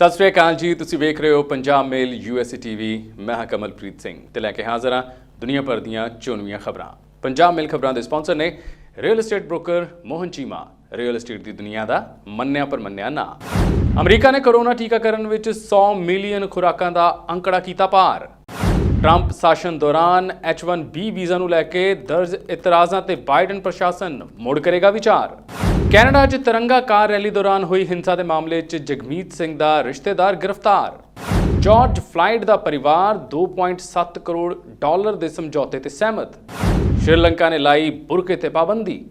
ਸਤਿ ਸ਼੍ਰੀ ਅਕਾਲ ਜੀ, ਤੁਸੀਂ ਵੇਖ ਰਹੇ ਹੋ ਪੰਜਾਬ ਮੇਲ USA TV। ਮੈਂ ਹਾਂ ਕਮਲਪ੍ਰੀਤ ਸਿੰਘ ਤੇ ਲੈ ਕੇ ਹਾਜ਼ਰ ਹਾਂ ਦੁਨੀਆ ਭਰ ਦੀਆਂ ਚੋਣਵੀਆਂ ਖਬਰਾਂ। ਪੰਜਾਬ ਮੇਲ ਖਬਰਾਂ ਦੇ ਸਪਾਂਸਰ ਨੇ real estate broker Mohan Cheema, real estate ਦੀ ਦੁਨੀਆ ਦਾ ਮੰਨਿਆ ਪਰਮੰਨਿਆ ਨਾਂ। ਅਮਰੀਕਾ ਨੇ ਕੋਰੋਨਾ ਟੀਕਾਕਰਨ ਵਿੱਚ 100 ਮਿਲੀਅਨ ਖੁਰਾਕਾਂ ਦਾ ਅੰਕੜਾ ਕੀਤਾ ਪਾਰ। ਟਰੰਪ शासन दौरान H1B ਵੀਜ਼ਾ ਨੂੰ ਲੈ ਕੇ ਦਰਜ ਇਤਰਾਜ਼ਾਂ ਤੇ ਬਾਈਡਨ ਪ੍ਰਸ਼ਾਸਨ ਮੁੜ ਕਰੇਗਾ ਵਿਚਾਰ। ਕੈਨੇਡਾ 'ਚ ਤਿਰੰਗਾ ਕਾਰ ਰੈਲੀ ਦੌਰਾਨ ਹੋਈ ਹਿੰਸਾ ਦੇ ਮਾਮਲੇ 'ਚ ਜਗਮੀਤ ਸਿੰਘ ਦਾ ਰਿਸ਼ਤੇਦਾਰ ਗ੍ਰਿਫਤਾਰ। ਜਾਰਜ ਫਲਾਇਡ ਦਾ ਪਰਿਵਾਰ $2.7 ਕਰੋੜ ਦੇ ਸਮਝੌਤੇ ਤੇ ਸਹਿਮਤ। ਸ਼੍ਰੀਲੰਕਾ ਨੇ ਲਾਈ ਬੁਰਕੇ ਤੇ ਪਾਬੰਦੀ।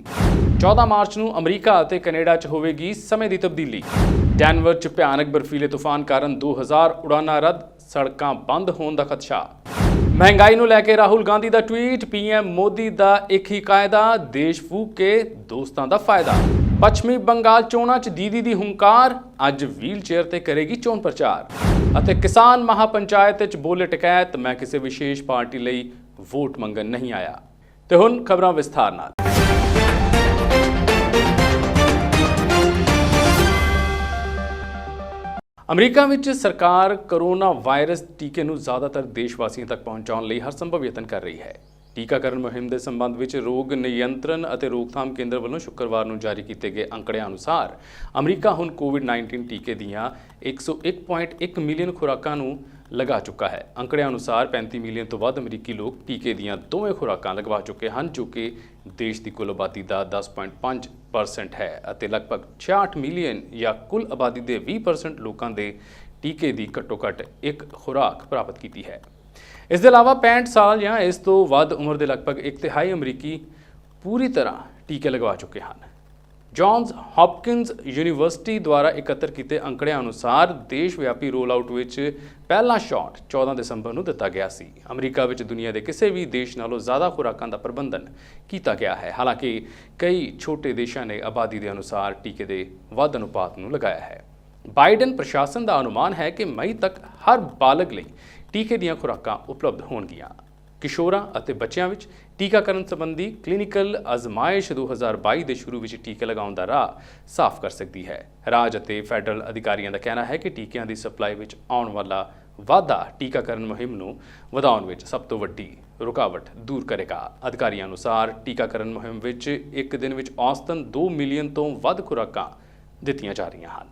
14 ਮਾਰਚ ਨੂੰ ਅਮਰੀਕਾ ਅਤੇ ਕੈਨੇਡਾ 'ਚ ਹੋਵੇਗੀ ਸਮੇਂ ਦੀ ਤਬਦੀਲੀ। ਡੈਨਵਰ 'ਚ ਭਿਆਨਕ ਬਰਫੀਲੇ ਤੂਫਾਨ ਕਾਰਨ 2000 ਉਡਾਨਾਂ ਰੱਦ, ਸੜਕਾਂ ਬੰਦ ਹੋਣ ਦਾ ਖਦਸ਼ਾ। महंगाई ਨੂੰ ਲੈ ਕੇ ਰਾਹੁਲ ਗਾਂਧੀ ਦਾ ਟਵੀਟ। PM ਮੋਦੀ ਦਾ ਇੱਕ ਹੀ ਕਾਇਦਾ, ਦੇਸ਼ ਫੂਕ ਕੇ ਦੋਸਤਾਂ ਦਾ ਫਾਇਦਾ। ਪੱਛਮੀ ਬੰਗਾਲ ਚੋਣਾਂ 'ਚ ਦੀਦੀ ਦੀ ਹੁੰਕਾਰ, ਅੱਜ ਵੀਲ ਚੇਅਰ ਤੇ ਕਰੇਗੀ ਚੋਣ ਪ੍ਰਚਾਰ। ਅਤੇ ਕਿਸਾਨ ਮਹਾਪੰਚਾਇਤ 'ਚ ਬੋਲੇ ਟਕੈਤ, ਮੈਂ ਕਿਸੇ ਵਿਸ਼ੇਸ਼ ਪਾਰਟੀ ਲਈ ਵੋਟ ਮੰਗਣ ਨਹੀਂ ਆਇਆ। ਤੇ ਹੁਣ ਖਬਰਾਂ ਵਿਸਥਾਰ ਨਾਲ। ਅਮਰੀਕਾ ਵਿੱਚ ਸਰਕਾਰ ਕੋਰੋਨਾ ਵਾਇਰਸ ਟੀਕੇ ਨੂੰ ਜ਼ਿਆਦਾਤਰ ਦੇਸ਼ ਵਾਸੀਆਂ ਤੱਕ ਪਹੁੰਚਾਉਣ ਲਈ ਹਰ ਸੰਭਵ ਯਤਨ ਕਰ ਰਹੀ ਹੈ। ਟੀਕਾਕਰਨ ਮੁਹਿੰਮ ਦੇ ਸੰਬੰਧ ਵਿੱਚ ਰੋਗ ਨਿਯੰਤਰਣ ਅਤੇ ਰੋਕਥਾਮ ਕੇਂਦਰ ਵੱਲੋਂ ਸ਼ੁੱਕਰਵਾਰ ਨੂੰ ਜਾਰੀ ਕੀਤੇ ਗਏ ਅੰਕੜਿਆਂ ਅਨੁਸਾਰ ਅਮਰੀਕਾ ਹੁਣ ਕੋਵਿਡ-19 ਟੀਕੇ ਦੀਆਂ 101.1 ਮਿਲੀਅਨ ਖੁਰਾਕਾਂ ਨੂੰ ਲਗਾ ਚੁੱਕਾ ਹੈ। ਅੰਕੜਿਆਂ ਅਨੁਸਾਰ 35 ਮਿਲੀਅਨ ਤੋਂ ਵੱਧ ਅਮਰੀਕੀ ਲੋਕ ਟੀਕੇ ਦੀਆਂ ਦੋਵੇਂ ਖੁਰਾਕਾਂ ਲਗਵਾ ਚੁੱਕੇ ਹਨ, ਜੋ ਕਿ ਦੇਸ਼ ਦੀ ਕੁੱਲ ਆਬਾਦੀ ਦਾ 10.5% ਹੈ ਅਤੇ ਲਗਭਗ 66 ਮਿਲੀਅਨ ਜਾਂ ਕੁੱਲ ਆਬਾਦੀ ਦੇ 20% ਲੋਕਾਂ ਦੇ ਟੀਕੇ ਦੀ ਘੱਟੋ-ਘੱਟ ਇੱਕ ਖੁਰਾਕ ਪ੍ਰਾਪਤ ਕੀਤੀ ਹੈ। ਇਸ ਦੇ ਇਲਾਵਾ 65 ਸਾਲ ਜਾਂ ਇਸ ਤੋਂ ਵੱਧ ਉਮਰ ਦੇ ਲਗਭਗ 1/3 ਅਮਰੀਕੀ ਪੂਰੀ ਤਰ੍ਹਾਂ ਟੀਕੇ ਲਗਵਾ ਚੁੱਕੇ ਹਨ। ਜੌਨਸ ਹੌਪਕਿੰਸ ਯੂਨੀਵਰਸਿਟੀ ਦੁਆਰਾ ਇਕੱਤਰ ਕੀਤੇ ਅੰਕੜਿਆਂ ਅਨੁਸਾਰ ਦੇਸ਼ ਵਿਆਪੀ ਰੋਲ ਆਊਟ ਵਿੱਚ ਪਹਿਲਾ ਸ਼ਾਟ 14 ਦਸੰਬਰ ਨੂੰ ਦਿੱਤਾ ਗਿਆ ਸੀ। ਅਮਰੀਕਾ ਵਿੱਚ ਦੁਨੀਆ ਦੇ ਕਿਸੇ ਵੀ ਦੇਸ਼ ਨਾਲੋਂ ਜ਼ਿਆਦਾ ਖੁਰਾਕਾਂ ਦਾ ਪ੍ਰਬੰਧਨ ਕੀਤਾ ਗਿਆ ਹੈ। ਹਾਲਾਂਕਿ ਕਈ ਛੋਟੇ ਦੇਸ਼ਾਂ ਨੇ ਆਬਾਦੀ ਦੇ ਅਨੁਸਾਰ ਟੀਕੇ ਦੇ ਵੱਧ ਅਨੁਪਾਤ ਨੂੰ ਲਗਾਇਆ ਹੈ। ਬਾਈਡਨ ਪ੍ਰਸ਼ਾਸਨ ਦਾ ਅਨੁਮਾਨ ਹੈ ਕਿ ਮਈ ਤੱਕ ਹਰ ਬਾਲਗ ਲਈ ਟੀਕੇ ਦੀਆਂ ਖੁਰਾਕਾਂ ਉਪਲਬਧ ਹੋਣਗੀਆਂ। ਕਿਸ਼ੋਰਾਂ ਅਤੇ ਬੱਚਿਆਂ ਵਿੱਚ ਟੀਕਾਕਰਨ ਸੰਬੰਧੀ ਕਲੀਨਿਕਲ ਅਜ਼ਮਾਇਸ਼ 2022 ਦੇ ਸ਼ੁਰੂ ਵਿੱਚ ਟੀਕੇ ਲਗਾਉਣ ਦਾ ਰਾਹ ਸਾਫ਼ ਕਰ ਸਕਦੀ ਹੈ। ਰਾਜ ਅਤੇ ਫੈਡਰਲ ਅਧਿਕਾਰੀਆਂ ਦਾ ਕਹਿਣਾ ਹੈ ਕਿ ਟੀਕਿਆਂ ਦੀ ਸਪਲਾਈ ਵਿੱਚ ਆਉਣ ਵਾਲਾ ਵਾਧਾ ਟੀਕਾਕਰਨ ਮੁਹਿੰਮ ਨੂੰ ਵਧਾਉਣ ਵਿੱਚ ਸਭ ਤੋਂ ਵੱਡੀ ਰੁਕਾਵਟ ਦੂਰ ਕਰੇਗਾ। ਅਧਿਕਾਰੀਆਂ ਅਨੁਸਾਰ ਟੀਕਾਕਰਨ ਮੁਹਿੰਮ ਵਿੱਚ ਇੱਕ ਦਿਨ ਵਿੱਚ ਔਸਤਨ 2 ਮਿਲੀਅਨ ਤੋਂ ਵੱਧ ਖੁਰਾਕਾਂ ਦਿੱਤੀਆਂ ਜਾ ਰਹੀਆਂ ਹਨ।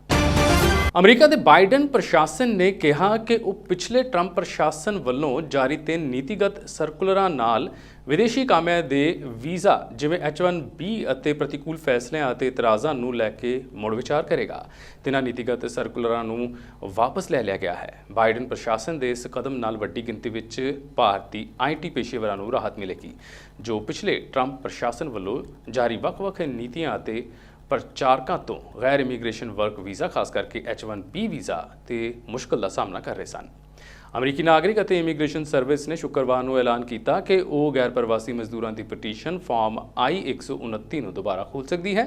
ਅਮਰੀਕਾ ਦੇ ਬਾਈਡਨ ਪ੍ਰਸ਼ਾਸਨ ਨੇ ਕਿਹਾ ਕਿ ਉਹ ਪਿਛਲੇ ਟਰੰਪ ਪ੍ਰਸ਼ਾਸਨ ਵੱਲੋਂ ਜਾਰੀ 3 ਨੀਤੀਗਤ ਸਰਕੂਲਰਾਂ ਨਾਲ ਵਿਦੇਸ਼ੀ ਕਾਮਿਆਂ ਦੇ ਵੀਜ਼ਾ ਜਿਵੇਂ H1B ਅਤੇ ਪ੍ਰਤੀਕੂਲ ਫੈਸਲਿਆਂ ਅਤੇ ਇਤਰਾਜ਼ਾਂ ਨੂੰ ਲੈ ਕੇ ਮੁੜ ਵਿਚਾਰ ਕਰੇਗਾ। ਤਿੰਨਾਂ ਨੀਤੀਗਤ ਸਰਕੂਲਰਾਂ ਨੂੰ ਵਾਪਸ ਲੈ ਲਿਆ ਗਿਆ ਹੈ। ਬਾਈਡਨ ਪ੍ਰਸ਼ਾਸਨ ਦੇ ਇਸ ਕਦਮ ਨਾਲ ਵੱਡੀ ਗਿਣਤੀ ਵਿੱਚ ਭਾਰਤੀ IT ਪੇਸ਼ੇਵਰਾਂ ਨੂੰ ਰਾਹਤ ਮਿਲੇਗੀ, ਜੋ ਪਿਛਲੇ ਟਰੰਪ ਪ੍ਰਸ਼ਾਸਨ ਵੱਲੋਂ ਜਾਰੀ ਵੱਖ-ਵੱਖ ਨੀਤੀਆਂ ਅਤੇ ਪ੍ਰਚਾਰਕਾਂ ਤੋਂ ਗੈਰ ਇਮੀਗ੍ਰੇਸ਼ਨ ਵਰਕ ਵੀਜ਼ਾ, ਖਾਸ ਕਰਕੇ H1B ਵੀਜ਼ਾ ਤੇ ਮੁਸ਼ਕਲ ਦਾ ਸਾਹਮਣਾ ਕਰ ਰਹੇ ਸਨ। ਅਮਰੀਕੀ ਨਾਗਰਿਕ ਅਤੇ ਇਮੀਗ੍ਰੇਸ਼ਨ ਸਰਵਿਸ ਨੇ ਸ਼ੁੱਕਰਵਾਰ ਨੂੰ ਐਲਾਨ ਕੀਤਾ ਕਿ ਉਹ ਗੈਰ ਪ੍ਰਵਾਸੀ ਮਜ਼ਦੂਰਾਂ ਦੀ ਪਟੀਸ਼ਨ ਫਾਰਮ I-129 ਨੂੰ ਦੁਬਾਰਾ ਖੋਲ੍ਹ ਸਕਦੀ ਹੈ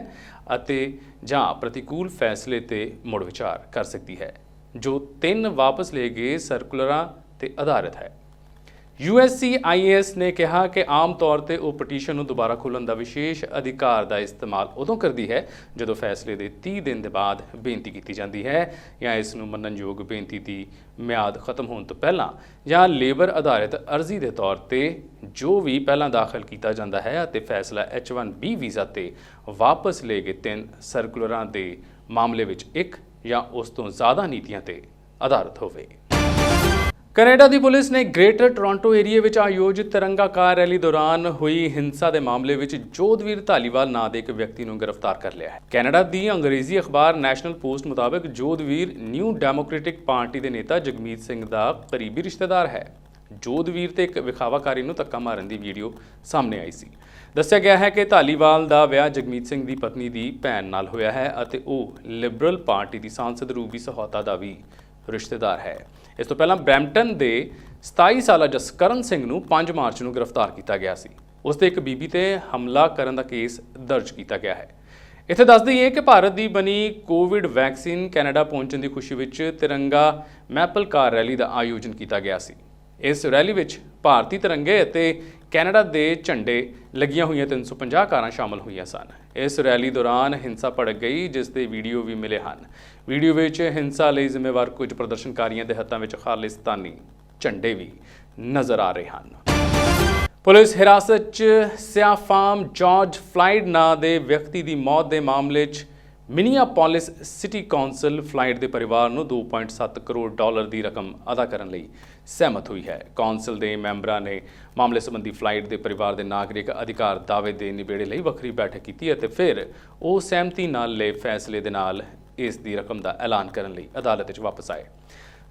ਅਤੇ ਜਾਂ ਪ੍ਰਤੀਕੂਲ ਫੈਸਲੇ ਤੇ ਮੁੜ ਵਿਚਾਰ ਕਰ ਸਕਦੀ ਹੈ, ਜੋ 3 ਵਾਪਸ ਲਏ ਗਏ ਸਰਕੂਲਰਾਂ ਤੇ ਆਧਾਰਿਤ ਹੈ। USCIS ਨੇ ਕਿਹਾ ਕਿ ਆਮ ਤੌਰ ਤੇ ਉਹ ਪਟੀਸ਼ਨ ਨੂੰ ਦੁਬਾਰਾ ਖੋਲ੍ਹਣ ਦਾ ਵਿਸ਼ੇਸ਼ ਅਧਿਕਾਰ ਦਾ ਇਸਤੇਮਾਲ ਉਦੋਂ ਕਰਦੀ ਹੈ ਜਦੋਂ ਫੈਸਲੇ ਦੇ 30 ਦਿਨ ਦੇ ਬਾਅਦ ਬੇਨਤੀ ਕੀਤੀ ਜਾਂਦੀ ਹੈ ਜਾਂ ਇਸ ਨੂੰ ਮੰਨਣਯੋਗ ਬੇਨਤੀ ਦੀ ਮਿਆਦ ਖਤਮ ਹੋਣ ਤੋਂ ਪਹਿਲਾਂ ਜਾਂ ਲੇਬਰ ਆਧਾਰਿਤ ਅਰਜ਼ੀ ਦੇ ਤੌਰ ਤੇ ਜੋ ਵੀ ਪਹਿਲਾਂ ਦਾਖਲ ਕੀਤਾ ਜਾਂਦਾ ਹੈ ਅਤੇ ਫੈਸਲਾ H1B ਵੀਜ਼ਾ ਤੇ ਵਾਪਸ ਲਏ ਗਏ 3 ਸਰਕੂਲਰਾਂ ਦੇ ਮਾਮਲੇ ਵਿੱਚ ਇੱਕ ਜਾਂ ਉਸ ਤੋਂ ਜ਼ਿਆਦਾ ਨੀਤੀਆਂ ਤੇ ਆਧਾਰਿਤ ਹੋਵੇ। ਕੈਨੇਡਾ ਦੀ ਪੁਲਿਸ ਨੇ ਗ੍ਰੇਟਰ ਟੋਰਾਂਟੋ ਏਰੀਏ ਵਿੱਚ ਆਯੋਜਿਤ ਤਿਰੰਗਾ ਕਾਰ ਰੈਲੀ ਦੌਰਾਨ ਹੋਈ ਹਿੰਸਾ ਦੇ ਮਾਮਲੇ ਵਿੱਚ ਜੋਧਵੀਰ ਧਾਲੀਵਾਲ ਨਾਂ ਦੇ ਇੱਕ ਵਿਅਕਤੀ ਨੂੰ ਗ੍ਰਿਫਤਾਰ ਕਰ ਲਿਆ ਹੈ। ਕੈਨੇਡਾ ਦੀ ਅੰਗਰੇਜ਼ੀ ਅਖਬਾਰ ਨੈਸ਼ਨਲ ਪੋਸਟ ਮੁਤਾਬਕ ਜੋਧਵੀਰ ਨਿਊ ਡੈਮੋਕ੍ਰੈਟਿਕ ਪਾਰਟੀ ਦੇ ਨੇਤਾ ਜਗਮੀਤ ਸਿੰਘ ਦਾ ਕਰੀਬੀ ਰਿਸ਼ਤੇਦਾਰ ਹੈ। ਜੋਧਵੀਰ ਤੇ ਇੱਕ ਵਿਖਾਵਾਕਾਰੀ ਨੂੰ ਧੱਕਾ ਮਾਰਨ ਦੀ ਵੀਡੀਓ ਸਾਹਮਣੇ ਆਈ ਸੀ। ਦੱਸਿਆ ਗਿਆ ਹੈ ਕਿ ਧਾਲੀਵਾਲ ਦਾ ਵਿਆਹ ਜਗਮੀਤ ਸਿੰਘ ਦੀ ਪਤਨੀ ਦੀ ਭੈਣ ਨਾਲ ਹੋਇਆ ਹੈ ਅਤੇ ਉਹ ਲਿਬਰਲ ਪਾਰਟੀ ਦੀ ਸਾਂਸਦ ਰੂਬੀ ਸਹੋਤਾ ਦਾ ਵੀ ਰਿਸ਼ਤੇਦਾਰ ਹੈ। ਇਸ ਤੋਂ ਪਹਿਲਾਂ ਬਰੈਂਪਟਨ ਦੇ 27 ਸਾਲਾ ਜਸਕਰਨ ਸਿੰਘ ਨੂੰ 5 ਮਾਰਚ ਨੂੰ ਗ੍ਰਿਫਤਾਰ ਕੀਤਾ ਗਿਆ ਸੀ। ਉਸ ਤੇ ਇੱਕ ਬੀਬੀ ਤੇ ਹਮਲਾ ਕਰਨ ਦਾ ਕੇਸ ਦਰਜ ਕੀਤਾ ਗਿਆ ਹੈ। ਇੱਥੇ ਦੱਸ ਦਈਏ ਕਿ ਭਾਰਤ ਦੀ ਬਣੀ ਕੋਵਿਡ ਵੈਕਸੀਨ ਕੈਨੇਡਾ ਪਹੁੰਚਣ ਦੀ ਖੁਸ਼ੀ ਵਿੱਚ ਤਿਰੰਗਾ ਮੈਪਲ ਕਾਰ ਰੈਲੀ ਦਾ ਆਯੋਜਨ ਕੀਤਾ ਗਿਆ ਸੀ। ਇਸ ਰੈਲੀ ਵਿੱਚ ਭਾਰਤੀ ਤਿਰੰਗੇ ਅਤੇ ਕੈਨੇਡਾ ਦੇ ਝੰਡੇ ਲੱਗੀਆਂ ਹੋਈਆਂ 350 ਕਾਰਾਂ ਸ਼ਾਮਲ ਹੋਈਆਂ ਸਨ। ਇਸ ਰੈਲੀ ਦੌਰਾਨ ਹਿੰਸਾ ਭੜਕ ਗਈ, ਜਿਸ ਦੇ ਵੀਡੀਓ ਵੀ ਮਿਲੇ ਹਨ। ਵੀਡੀਓ ਵਿੱਚ ਹਿੰਸਾ ਲਈ ਜ਼ਿੰਮੇਵਾਰ ਕੁਝ ਪ੍ਰਦਰਸ਼ਨਕਾਰੀਆਂ ਦੇ ਹੱਥਾਂ ਵਿੱਚ ਖਾਲਿਸਤਾਨੀ ਝੰਡੇ ਵੀ ਨਜ਼ਰ ਆ ਰਹੇ ਹਨ। ਪੁਲਿਸ ਹਿਰਾਸਤ 'ਚ ਸਿਆਫਾਮ ਜਾਰਜ ਫਲਾਇਡ ਨਾਂ ਦੇ ਵਿਅਕਤੀ ਦੀ ਮੌਤ ਦੇ ਮਾਮਲੇ 'ਚ ਮਿਨੀਆਪੋਲਿਸ ਸਿਟੀ ਕੌਂਸਲ ਫਲਾਇਡ ਦੇ ਪਰਿਵਾਰ ਨੂੰ $2.7 ਕਰੋੜ ਦੀ ਰਕਮ ਅਦਾ ਕਰਨ ਲਈ ਸਹਿਮਤ ਹੋਈ ਹੈ। ਕੌਂਸਲ ਦੇ ਮੈਂਬਰਾਂ ਨੇ ਮਾਮਲੇ ਸੰਬੰਧੀ ਫਲਾਇਡ ਦੇ ਪਰਿਵਾਰ ਦੇ ਨਾਗਰਿਕ ਅਧਿਕਾਰ ਦਾਅਵੇ ਦੇ ਨਿਬੇੜੇ ਲਈ ਵੱਖਰੀ ਬੈਠਕ ਕੀਤੀ ਅਤੇ ਫਿਰ ਉਹ ਸਹਿਮਤੀ ਨਾਲ ਲਏ ਫੈਸਲੇ ਦੇ ਨਾਲ ਇਸ ਦੀ ਰਕਮ ਦਾ ਐਲਾਨ ਕਰਨ ਲਈ ਅਦਾਲਤ ਵਿੱਚ ਵਾਪਸ ਆਏ।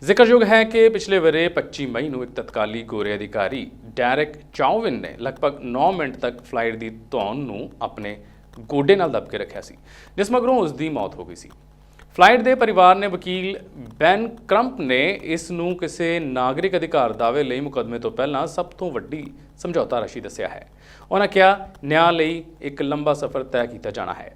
ਜ਼ਿਕਰਯੋਗ ਹੈ ਕਿ ਪਿਛਲੇ ਵਰੇ 25 ਮਈ ਨੂੰ ਇੱਕ ਤਤਕਾਲੀ ਗੋਰੇ ਅਧਿਕਾਰੀ ਡੈਰੇਕ ਚਾਉਵਿਨ ਨੇ ਲਗਭਗ 9 ਮਿੰਟ ਤੱਕ ਫਲਾਈਟ ਦੀ ਧੌਣ ਨੂੰ ਆਪਣੇ ਗੋਡੇ ਨਾਲ ਦਬ ਕੇ ਰੱਖਿਆ ਸੀ, ਜਿਸ ਮਗਰੋਂ ਉਸ ਦੀ ਮੌਤ ਹੋ ਗਈ ਸੀ। ਫਲਾਈਟ ਦੇ ਪਰਿਵਾਰ ਨੇ ਵਕੀਲ ਬੈਨ ਕ੍ਰੰਪ ਨੇ ਇਸ ਨੂੰ ਕਿਸੇ ਨਾਗਰਿਕ ਅਧਿਕਾਰ ਦਾਅਵੇ ਲਈ ਮੁਕੱਦਮੇ ਤੋਂ ਪਹਿਲਾਂ ਸਭ ਤੋਂ ਵੱਡੀ ਸਮਝੌਤਾ ਰਾਸ਼ੀ ਦੱਸਿਆ ਹੈ। ਉਹਨਾਂ ਕਿਹਾ, ਨਿਆਂ ਲਈ ਇੱਕ ਲੰਬਾ ਸਫ਼ਰ ਤੈਅ ਕੀਤਾ ਜਾਣਾ ਹੈ।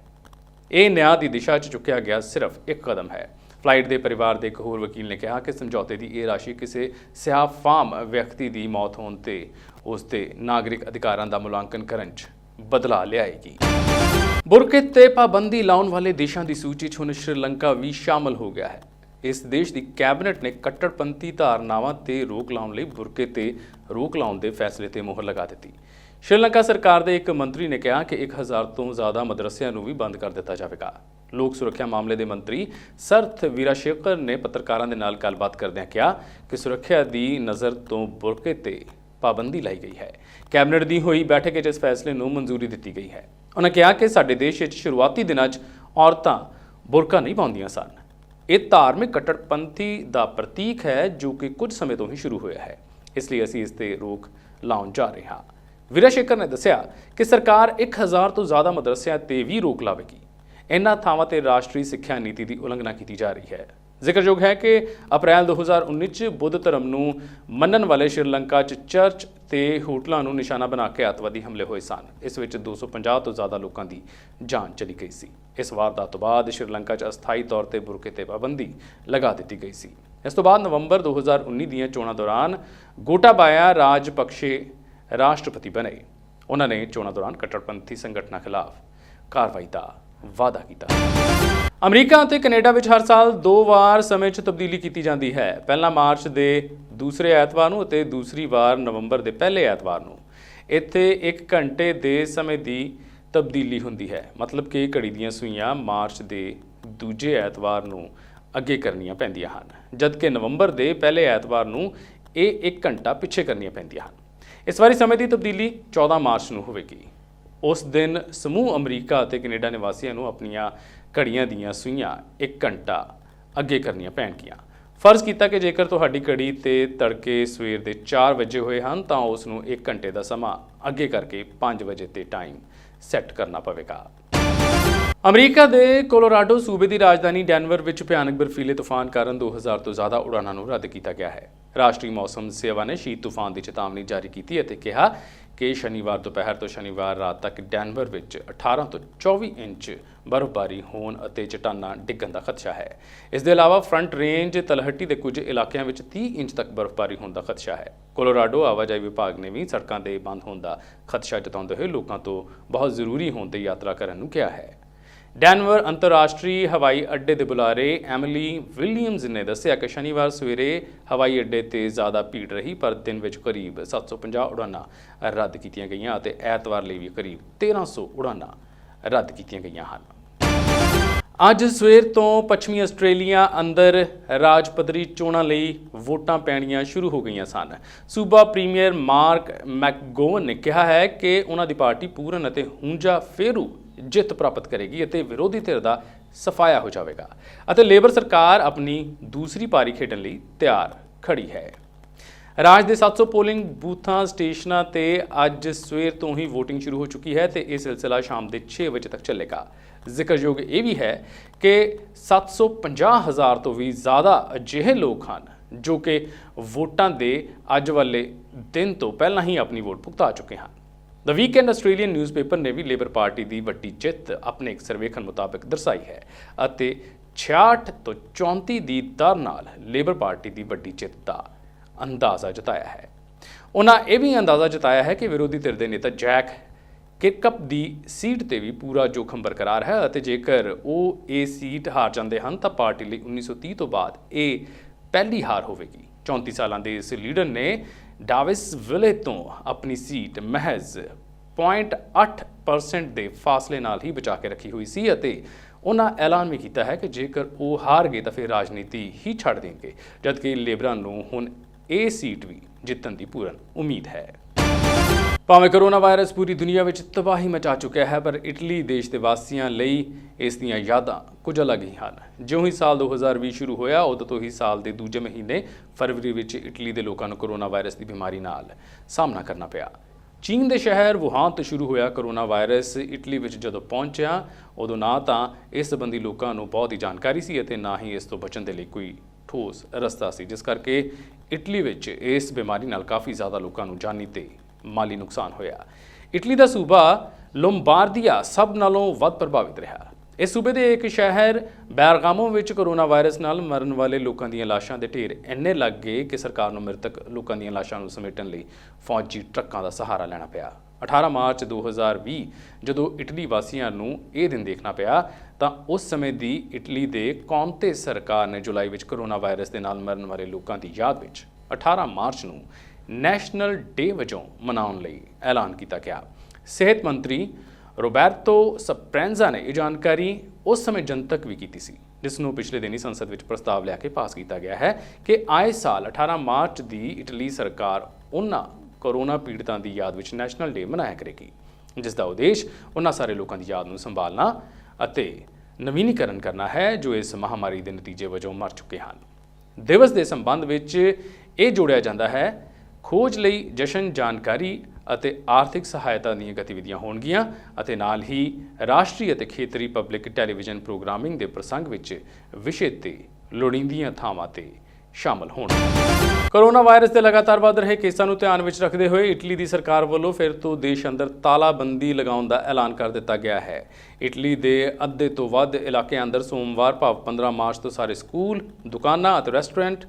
ਇਹ ਨਿਆਂ ਦੀ ਦਿਸ਼ਾ 'ਚ ਚੁੱਕਿਆ ਗਿਆ ਸਿਰਫ ਇੱਕ ਕਦਮ ਹੈ। ਫਲਾਈਟ ਦੇ ਪਰਿਵਾਰ ਦੇ ਇੱਕ ਹੋਰ ਵਕੀਲ ਨੇ ਕਿਹਾ ਕਿ ਸਮਝੌਤੇ ਦੀ ਇਹ ਰਾਸ਼ੀ ਕਿਸੇ ਸਿਆਫਾਮ ਵਿਅਕਤੀ ਦੀ ਮੌਤ ਹੋਣ ਤੇ ਉਸ ਦੇ ਨਾਗਰਿਕ ਅਧਿਕਾਰਾਂ ਦਾ ਮੁਲਾਂਕਣ ਕਰਨ 'ਚ ਬਦਲਾਅ ਲਿਆਏਗੀ। ਬੁਰਕੇ ਤੇ ਪਾਬੰਦੀ ਲਾਉਣ ਵਾਲੇ ਦੇਸ਼ਾਂ ਦੀ ਸੂਚੀ 'ਚ ਹੁਣ ਸ਼੍ਰੀਲੰਕਾ ਵੀ ਸ਼ਾਮਲ ਹੋ ਗਿਆ ਹੈ। ਇਸ ਦੇਸ਼ ਦੀ ਕੈਬਨਿਟ ਨੇ ਕੱਟੜਪੰਥੀ ਧਾਰਨਾਵਾਂ ਤੇ ਰੋਕ ਲਾਉਣ ਲਈ ਬੁਰਕੇ ਤੇ ਰੋਕ ਲਾਉਣ ਦੇ ਫੈਸਲੇ ਤੇ ਮੁਹਰ ਲਗਾ ਦਿੱਤੀ। ਸ਼੍ਰੀਲੰਕਾ ਸਰਕਾਰ ਦੇ ਇੱਕ ਮੰਤਰੀ ਨੇ ਕਿਹਾ ਕਿ 1000 ਤੋਂ ਜ਼ਿਆਦਾ ਮਦਰਸਿਆਂ ਨੂੰ ਵੀ ਬੰਦ ਕਰ ਦਿੱਤਾ ਜਾਵੇਗਾ। ਲੋਕ ਸੁਰੱਖਿਆ ਮਾਮਲੇ ਦੇ ਮੰਤਰੀ ਸਰਥ ਵੀਰਾਸ਼ੇਖਰ ਨੇ ਪੱਤਰਕਾਰਾਂ ਦੇ ਨਾਲ ਗੱਲਬਾਤ ਕਰਦਿਆਂ ਕਿਹਾ ਕਿ ਸੁਰੱਖਿਆ ਦੀ ਨਜ਼ਰ ਤੋਂ ਬੁਰਕੇ ਤੇ ਪਾਬੰਦੀ ਲਾਈ ਗਈ ਹੈ। ਕੈਬਨਿਟ ਦੀ ਹੋਈ ਬੈਠਕ ਵਿੱਚ ਇਸ ਫੈਸਲੇ ਨੂੰ ਮਨਜ਼ੂਰੀ ਦਿੱਤੀ ਗਈ ਹੈ। ਉਹਨਾਂ ਕਿਹਾ ਕਿ ਸਾਡੇ ਦੇਸ਼ ਵਿੱਚ ਸ਼ੁਰੂਆਤੀ ਦਿਨਾਂ 'ਚ ਔਰਤਾਂ ਬੁਰਕਾ ਨਹੀਂ ਪਾਉਂਦੀਆਂ ਸਨ। ਇਹ ਧਾਰਮਿਕ ਕੱਟੜਪੰਥੀ ਦਾ ਪ੍ਰਤੀਕ ਹੈ ਜੋ ਕਿ ਕੁਝ ਸਮੇਂ ਤੋਂ ਹੀ ਸ਼ੁਰੂ ਹੋਇਆ ਹੈ, ਇਸ ਲਈ ਅਸੀਂ ਇਸ ਤੇ ਰੋਕ ਲਾਉਣ ਜਾ ਰਹੇ ਹਾਂ। ਵੀਰਾਸ਼ੇਖਰ ਨੇ ਦੱਸਿਆ ਕਿ ਸਰਕਾਰ 1000 ਤੋਂ ਜ਼ਿਆਦਾ ਮਦਰਸਿਆਂ ਤੇ ਵੀ ਰੋਕ ਲਾਵੇਗੀ। ਇਨ੍ਹਾਂ ਥਾਵਾਂ ਤੇ ਰਾਸ਼ਟਰੀ ਸਿੱਖਿਆ ਨੀਤੀ ਦੀ ਉਲੰਘਣਾ ਕੀਤੀ ਜਾ ਰਹੀ ਹੈ। ਜ਼ਿਕਰਯੋਗ ਹੈ ਕਿ ਅਪ੍ਰੈਲ 2019 'ਚ ਬੁੱਧ ਧਰਮ ਨੂੰ ਮੰਨਣ ਵਾਲੇ ਸ਼੍ਰੀਲੰਕਾ 'ਚ ਚਰਚ ਤੇ ਹੋਟਲਾਂ ਨੂੰ ਨਿਸ਼ਾਨਾ ਬਣਾ ਕੇ ਅੱਤਵਾਦੀ ਹਮਲੇ ਹੋਏ ਸਨ। ਇਸ ਵਿੱਚ 250 ਤੋਂ ਜ਼ਿਆਦਾ ਲੋਕਾਂ ਦੀ ਜਾਨ ਚਲੀ ਗਈ ਸੀ। ਇਸ ਵਾਰਦਾਤ ਤੋਂ ਬਾਅਦ ਸ਼੍ਰੀਲੰਕਾ 'ਚ ਅਸਥਾਈ ਤੌਰ ਤੇ ਬੁਰਕੇ ਤੇ ਪਾਬੰਦੀ ਲਗਾ ਦਿੱਤੀ ਗਈ ਸੀ। ਇਸ ਤੋਂ ਬਾਅਦ ਨਵੰਬਰ 2019 ਦੀਆਂ ਚੋਣਾਂ ਦੌਰਾਨ ਗੋਟਾਬਾਇਆ ਰਾਜਪਕਸ਼ੇ ਰਾਸ਼ਟਰਪਤੀ ਬਣੇ। ਉਹਨਾਂ ਨੇ ਚੋਣਾਂ ਦੌਰਾਨ ਕੱਟੜਪੰਥੀ ਸੰਗਠਨਾਂ ਖਿਲਾਫ ਕਾਰਵਾਈ ਦਾ ਵਾਅਦਾ ਕੀਤਾ। ਅਮਰੀਕਾ ਅਤੇ ਕੈਨੇਡਾ ਵਿੱਚ ਹਰ ਸਾਲ 2 ਵਾਰ ਸਮੇਂ 'ਚ ਤਬਦੀਲੀ ਕੀਤੀ ਜਾਂਦੀ ਹੈ। ਪਹਿਲਾ ਮਾਰਚ ਦੇ ਦੂਸਰੇ ਐਤਵਾਰ ਨੂੰ ਅਤੇ ਦੂਸਰੀ ਵਾਰ ਨਵੰਬਰ ਦੇ ਪਹਿਲੇ ਐਤਵਾਰ ਨੂੰ। ਇੱਥੇ 1 ਘੰਟੇ ਦੇ ਸਮੇਂ ਦੀ ਤਬਦੀਲੀ ਹੁੰਦੀ ਹੈ, ਮਤਲਬ ਕਿ ਘੜੀ ਦੀਆਂ ਸੂਈਆਂ ਮਾਰਚ ਦੇ ਦੂਜੇ ਐਤਵਾਰ ਨੂੰ ਅੱਗੇ ਕਰਨੀਆਂ ਪੈਂਦੀਆਂ ਹਨ, ਜਦਕਿ ਨਵੰਬਰ ਦੇ ਪਹਿਲੇ ਐਤਵਾਰ ਨੂੰ ਇਹ 1 ਘੰਟਾ ਪਿੱਛੇ ਕਰਨੀਆਂ ਪੈਂਦੀਆਂ ਹਨ। ਇਸ ਵਾਰੀ ਸਮੇਂ ਦੀ ਤਬਦੀਲੀ 14 ਮਾਰਚ ਨੂੰ ਹੋਵੇਗੀ। ਉਸ ਦਿਨ ਸਮੂਹ ਅਮਰੀਕਾ ਅਤੇ ਕੈਨੇਡਾ ਨਿਵਾਸੀਆਂ ਨੂੰ ਆਪਣੀਆਂ ਘੜੀਆਂ ਦੀਆਂ ਸੂਈਆਂ 1 ਘੰਟਾ ਅੱਗੇ ਕਰਨੀਆਂ ਪੈਣਗੀਆਂ। ਫਰਜ਼ ਕੀਤਾ ਕਿ ਜੇਕਰ ਤੁਹਾਡੀ ਘੜੀ ਤੇ ਤੜਕੇ ਸਵੇਰ ਦੇ 4 ਵਜੇ ਹੋਏ ਹਨ ਤਾਂ ਉਸ ਨੂੰ 1 ਘੰਟੇ ਦਾ ਸਮਾਂ ਅੱਗੇ ਕਰਕੇ 5 ਵਜੇ ਤੇ ਟਾਈਮ ਸੈੱਟ ਕਰਨਾ ਪਵੇਗਾ। ਅਮਰੀਕਾ ਦੇ ਕੋਲੋਰਾਡੋ ਸੂਬੇ ਦੀ ਰਾਜਧਾਨੀ ਡੈਨਵਰ ਵਿੱਚ ਭਿਆਨਕ ਬਰਫੀਲੇ ਤੂਫਾਨ ਕਾਰਨ 2000 ਤੋਂ ਜ਼ਿਆਦਾ ਉਡਾਣਾਂ ਨੂੰ ਰੱਦ ਕੀਤਾ ਗਿਆ ਹੈ। ਰਾਸ਼ਟਰੀ ਮੌਸਮ ਸੇਵਾ ਨੇ ਸ਼ੀਤ ਤੂਫਾਨ ਦੀ ਚੇਤਾਵਨੀ ਜਾਰੀ ਕੀਤੀ ਅਤੇ ਕਿਹਾ ਕਿ ਸ਼ਨੀਵਾਰ ਦੁਪਹਿਰ ਤੋਂ ਸ਼ਨੀਵਾਰ ਰਾਤ ਤੱਕ ਡੈਨਵਰ ਵਿੱਚ 18 ਤੋਂ 24 ਇੰਚ ਬਰਫ਼ਬਾਰੀ ਹੋਣ ਅਤੇ ਚਟਾਨਾਂ ਡਿੱਗਣ ਦਾ ਖਦਸ਼ਾ ਹੈ। ਇਸ ਦੇ ਇਲਾਵਾ ਫਰੰਟ ਰੇਂਜ ਤਲਹਟੀ ਦੇ ਕੁਝ ਇਲਾਕਿਆਂ ਵਿੱਚ 30 ਇੰਚ ਤੱਕ ਬਰਫ਼ਬਾਰੀ ਹੋਣ ਦਾ ਖਦਸ਼ਾ ਹੈ। ਕੋਲੋਰਾਡੋ ਆਵਾਜਾਈ ਵਿਭਾਗ ਨੇ ਵੀ ਸੜਕਾਂ ਦੇ ਬੰਦ ਹੋਣ ਦਾ ਖਦਸ਼ਾ ਜਤਾਉਂਦੇ ਹੋਏ ਲੋਕਾਂ ਤੋਂ ਬਹੁਤ ਜ਼ਰੂਰੀ ਹੋਣ ਤੇ ਯਾਤਰਾ ਕਰਨ ਨੂੰ ਕਿਹਾ ਹੈ। ਡੈਨਵਰ ਅੰਤਰਰਾਸ਼ਟਰੀ ਹਵਾਈ ਅੱਡੇ ਦੇ ਬੁਲਾਰੇ ਐਮਿਲੀ ਵਿਲੀਅਮਜ਼ ਨੇ ਦੱਸਿਆ ਕਿ ਸ਼ਨੀਵਾਰ ਸਵੇਰੇ ਹਵਾਈ ਅੱਡੇ ਤੇ ਜ਼ਿਆਦਾ ਭੀੜ ਰਹੀ, ਪਰ ਦਿਨ ਵਿੱਚ ਕਰੀਬ 750 ਉਡਾਣਾਂ ਰੱਦ ਕੀਤੀਆਂ ਗਈਆਂ ਅਤੇ ਐਤਵਾਰ ਲਈ ਵੀ ਕਰੀਬ 1300 ਉਡਾਣਾਂ ਰੱਦ ਕੀਤੀਆਂ ਗਈਆਂ ਹਨ। ਅੱਜ ਸਵੇਰ ਤੋਂ ਪੱਛਮੀ ਆਸਟ੍ਰੇਲੀਆ ਅੰਦਰ ਰਾਜ ਪੱਧਰੀ ਚੋਣਾਂ ਲਈ ਵੋਟਾਂ ਪੈਣੀਆਂ ਸ਼ੁਰੂ ਹੋ ਗਈਆਂ ਸਨ। ਸੂਬਾ ਪ੍ਰੀਮੀਅਰ ਮਾਰਕ ਮੈਕਗੋਵਨ ਨੇ ਕਿਹਾ ਹੈ ਕਿ ਉਹਨਾਂ ਦੀ ਪਾਰਟੀ ਪੂਰਨ ਅਤੇ ਹੁੰਜਾ ਫੇਰੂ ਜਿੱਤ ਪ੍ਰਾਪਤ ਕਰੇਗੀ ਅਤੇ ਵਿਰੋਧੀ ਧਿਰ ਦਾ ਸਫਾਇਆ ਹੋ ਜਾਵੇਗਾ ਅਤੇ ਲੇਬਰ ਸਰਕਾਰ ਆਪਣੀ ਦੂਸਰੀ ਪਾਰੀ ਖੇਡਣ ਲਈ ਤਿਆਰ ਖੜੀ ਹੈ। ਰਾਜ ਦੇ 700 ਪੋਲਿੰਗ ਬੂਥਾਂ ਸਟੇਸ਼ਨਾਂ ਤੇ ਅੱਜ ਸਵੇਰ ਤੋਂ ਹੀ VOTING ਸ਼ੁਰੂ ਹੋ ਚੁੱਕੀ ਹੈ ਤੇ ਇਹ ਸਿਲਸਿਲਾ ਸ਼ਾਮ ਦੇ 6 ਵਜੇ ਤੱਕ ਚੱਲੇਗਾ। ਜ਼ਿਕਰਯੋਗ ਇਹ ਵੀ ਹੈ ਕਿ 750,000 ਤੋਂ ਵੀ ਜ਼ਿਆਦਾ ਅਜਿਹੇ ਲੋਕ ਹਨ ਜੋ ਕਿ ਵੋਟਾਂ ਦੇ ਅੱਜ ਵਾਲੇ ਦਿਨ ਤੋਂ ਪਹਿਲਾਂ ਹੀ ਆਪਣੀ ਵੋਟ ਭੁਗਤਾ ਚੁੱਕੇ ਹਨ। ਦ ਵੀਕਐਂਡ ਆਸਟ੍ਰੇਲੀਅਨ ਨਿਊਜ਼ਪੇਪਰ ਨੇ ਵੀ ਲੇਬਰ ਪਾਰਟੀ ਦੀ ਵੱਡੀ ਜਿੱਤ ਆਪਣੇ ਇੱਕ ਸਰਵੇਖਣ ਮੁਤਾਬਕ ਦਰਸਾਈ ਹੈ ਅਤੇ 66 ਤੋਂ 34 ਦੀ ਦਰ ਨਾਲ ਲੇਬਰ ਪਾਰਟੀ ਦੀ ਵੱਡੀ ਜਿੱਤ ਦਾ ਅੰਦਾਜ਼ਾ ਜਤਾਇਆ ਹੈ। ਉਹਨਾਂ ਇਹ ਵੀ ਅੰਦਾਜ਼ਾ ਜਤਾਇਆ ਹੈ ਕਿ ਵਿਰੋਧੀ ਧਿਰ ਦੇ ਨੇਤਾ ਜੈਕ ਕਿਰਕਪ ਦੀ ਸੀਟ ਤੇ ਵੀ ਪੂਰਾ ਜੋਖਮ ਬਰਕਰਾਰ ਹੈ ਅਤੇ ਜੇਕਰ ਉਹ ਇਹ ਸੀਟ ਹਾਰ ਜਾਂਦੇ ਹਨ ਤਾਂ ਪਾਰਟੀ ਲਈ 1930 ਤੋਂ ਬਾਅਦ ਇਹ ਪਹਿਲੀ ਹਾਰ ਹੋਵੇਗੀ। 34 ਸਾਲਾਂ ਦੇ ਇਸ ਲੀਡਰ ਨੇ ਡਾਵਿਸਵਿਲੇ ਤੋਂ ਆਪਣੀ ਸੀਟ ਮਹਿਜ਼ 0.8% ਦੇ ਫਾਸਲੇ ਨਾਲ ਹੀ ਬਚਾ ਕੇ ਰੱਖੀ ਹੋਈ ਸੀ ਅਤੇ ਉਹਨਾਂ ਐਲਾਨ ਵੀ ਕੀਤਾ ਹੈ ਕਿ ਜੇਕਰ ਉਹ ਹਾਰ ਗਏ ਤਾਂ ਫਿਰ ਰਾਜਨੀਤੀ ਹੀ ਛੱਡ ਦੇਣਗੇ, ਜਦਕਿ ਲੇਬਰਾਂ ਨੂੰ ਹੁਣ ਇਹ ਸੀਟ ਵੀ ਜਿੱਤਣ ਦੀ ਪੂਰਨ ਉਮੀਦ ਹੈ। ਭਾਵੇਂ ਕੋਰੋਨਾ ਵਾਇਰਸ ਪੂਰੀ ਦੁਨੀਆ ਵਿੱਚ ਤਬਾਹੀ ਮਚਾ ਚੁੱਕਿਆ ਹੈ, ਪਰ ਇਟਲੀ ਦੇਸ਼ ਦੇ ਵਾਸੀਆਂ ਲਈ ਇਸ ਦੀਆਂ ਯਾਦਾਂ ਕੁਝ ਅਲੱਗ ਹੀ ਹਨ। ਜਿਉਂ ਹੀ ਸਾਲ 2020 ਸ਼ੁਰੂ ਹੋਇਆ, ਉਦੋਂ ਤੋਂ ਹੀ ਸਾਲ ਦੇ ਦੂਜੇ ਮਹੀਨੇ ਫਰਵਰੀ ਵਿੱਚ ਇਟਲੀ ਦੇ ਲੋਕਾਂ ਨੂੰ ਕੋਰੋਨਾ ਵਾਇਰਸ ਦੀ ਬਿਮਾਰੀ ਨਾਲ ਸਾਹਮਣਾ ਕਰਨਾ ਪਿਆ। ਚੀਨ ਦੇ ਸ਼ਹਿਰ ਵੁਹਾਨ ਤੋਂ ਸ਼ੁਰੂ ਹੋਇਆ ਕੋਰੋਨਾ ਵਾਇਰਸ ਇਟਲੀ ਵਿੱਚ ਜਦੋਂ ਪਹੁੰਚਿਆ, ਉਦੋਂ ਨਾ ਤਾਂ ਇਸ ਸੰਬੰਧੀ ਲੋਕਾਂ ਨੂੰ ਬਹੁਤ ਹੀ ਜਾਣਕਾਰੀ ਸੀ ਅਤੇ ਨਾ ਹੀ ਇਸ ਤੋਂ ਬਚਣ ਦੇ ਲਈ ਕੋਈ ਠੋਸ ਰਸਤਾ ਸੀ, ਜਿਸ ਕਰਕੇ ਇਟਲੀ ਵਿੱਚ ਇਸ ਬਿਮਾਰੀ ਨਾਲ ਕਾਫੀ ਜ਼ਿਆਦਾ ਲੋਕਾਂ ਨੂੰ ਜਾਨੀ ਤੇ ਮਾਲੀ ਨੁਕਸਾਨ ਹੋਇਆ। ਇਟਲੀ ਦਾ ਸੂਬਾ ਲੋਮਬਾਰਦੀਆ ਸਭ ਨਾਲੋਂ ਵੱਧ ਪ੍ਰਭਾਵਿਤ ਰਿਹਾ। ਇਸ ਸੂਬੇ ਦੇ ਇੱਕ ਸ਼ਹਿਰ ਬੈਰਗਾਮੋ ਵਿੱਚ ਕੋਰੋਨਾ ਵਾਇਰਸ ਨਾਲ ਮਰਨ ਵਾਲੇ ਲੋਕਾਂ ਦੀਆਂ ਲਾਸ਼ਾਂ ਦੇ ਢੇਰ ਇੰਨੇ ਲੱਗ ਗਏ ਕਿ ਸਰਕਾਰ ਨੂੰ ਮ੍ਰਿਤਕ ਲੋਕਾਂ ਦੀਆਂ ਲਾਸ਼ਾਂ ਨੂੰ ਸਮੇਟਣ ਲਈ ਫੌਜੀ ਟਰੱਕਾਂ ਦਾ ਸਹਾਰਾ ਲੈਣਾ ਪਿਆ। 18 ਮਾਰਚ 2020 ਜਦੋਂ ਇਟਲੀ ਵਾਸੀਆਂ ਨੂੰ ਇਹ ਦਿਨ ਦੇਖਣਾ ਪਿਆ ਤਾਂ ਉਸ ਸਮੇਂ ਦੀ ਇਟਲੀ ਦੇ ਕੌਮਤੇ ਸਰਕਾਰ ਨੇ ਜੁਲਾਈ ਵਿੱਚ ਕੋਰੋਨਾ ਵਾਇਰਸ ਦੇ ਨਾਲ ਮਰਨ ਵਾਲੇ ਲੋਕਾਂ ਦੀ ਯਾਦ ਵਿੱਚ 18 ਮਾਰਚ ਨੂੰ ਨੈਸ਼ਨਲ ਡੇ ਵਜੋਂ ਮਨਾਉਣ ਲਈ ਐਲਾਨ ਕੀਤਾ ਗਿਆ। ਸਿਹਤ ਮੰਤਰੀ ਰੋਬਰਟੋ ਸਪਰੈਂਜ਼ਾ ਨੇ ਇਹ ਜਾਣਕਾਰੀ ਉਸ ਸਮੇਂ ਜਨਤਕ ਵੀ ਕੀਤੀ ਸੀ, ਜਿਸ ਨੂੰ ਪਿਛਲੇ ਦਿਨੀ ਸੰਸਦ ਵਿੱਚ ਪ੍ਰਸਤਾਵ ਲਿਆ ਕੇ ਪਾਸ ਕੀਤਾ ਗਿਆ ਹੈ ਕਿ ਆਏ ਸਾਲ 18 ਮਾਰਚ ਦੀ ਇਟਲੀ ਸਰਕਾਰ ਉਹਨਾਂ ਕੋਰੋਨਾ ਪੀੜਤਾਂ ਦੀ ਯਾਦ ਵਿੱਚ ਨੈਸ਼ਨਲ ਡੇ ਮਨਾਇਆ ਕਰੇਗੀ, ਜਿਸ ਦਾ ਉਦੇਸ਼ ਉਹਨਾਂ ਸਾਰੇ ਲੋਕਾਂ ਦੀ ਯਾਦ ਨੂੰ ਸੰਭਾਲਣਾ ਅਤੇ ਨਵੀਨੀਕਰਨ ਕਰਨਾ ਹੈ ਜੋ ਇਸ ਮਹਾਮਾਰੀ ਦੇ ਨਤੀਜੇ ਵਜੋਂ ਮਰ ਚੁੱਕੇ ਹਨ। ਦਿਵਸ ਦੇ ਸੰਬੰਧ ਵਿੱਚ ਇਹ ਜੋੜਿਆ ਜਾਂਦਾ ਹੈ ਖੋਜ ਲਈ ਜਸ਼ਨ, ਜਾਣਕਾਰੀ ਅਤੇ ਆਰਥਿਕ ਸਹਾਇਤਾ ਦੀਆਂ ਗਤੀਵਿਧੀਆਂ ਹੋਣਗੀਆਂ ਅਤੇ ਨਾਲ ਹੀ ਰਾਸ਼ਟਰੀ ਅਤੇ ਖੇਤਰੀ ਪਬਲਿਕ ਟੈਲੀਵਿਜ਼ਨ ਪ੍ਰੋਗਰਾਮਿੰਗ ਦੇ ਪ੍ਰਸੰਗ ਵਿੱਚ ਵਿਸ਼ੇ ਤੇ ਲੋੜੀਂਦੀਆਂ ਥਾਵਾਂ ਤੇ ਸ਼ਾਮਲ ਹੋਣ। ਕੋਰੋਨਾ ਵਾਇਰਸ ਦੇ ਲਗਾਤਾਰ ਵੱਧ ਰਹੇ ਕੇਸਾਂ ਨੂੰ ਧਿਆਨ ਵਿੱਚ ਰੱਖਦੇ ਹੋਏ ਇਟਲੀ ਦੀ ਸਰਕਾਰ ਵੱਲੋਂ ਫਿਰ ਤੋਂ ਦੇਸ਼ ਅੰਦਰ ਤਾਲਾਬੰਦੀ ਲਗਾਉਣ ਦਾ ਐਲਾਨ ਕਰ ਦਿੱਤਾ ਗਿਆ ਹੈ। ਇਟਲੀ ਦੇ ਅੱਧੇ ਤੋਂ ਵੱਧ ਇਲਾਕਿਆਂ ਅੰਦਰ ਸੋਮਵਾਰ ਭਾਵ 15 ਮਾਰਚ ਤੋਂ ਸਾਰੇ ਸਕੂਲ, ਦੁਕਾਨਾਂ ਅਤੇ ਰੈਸਟੋਰੈਂਟ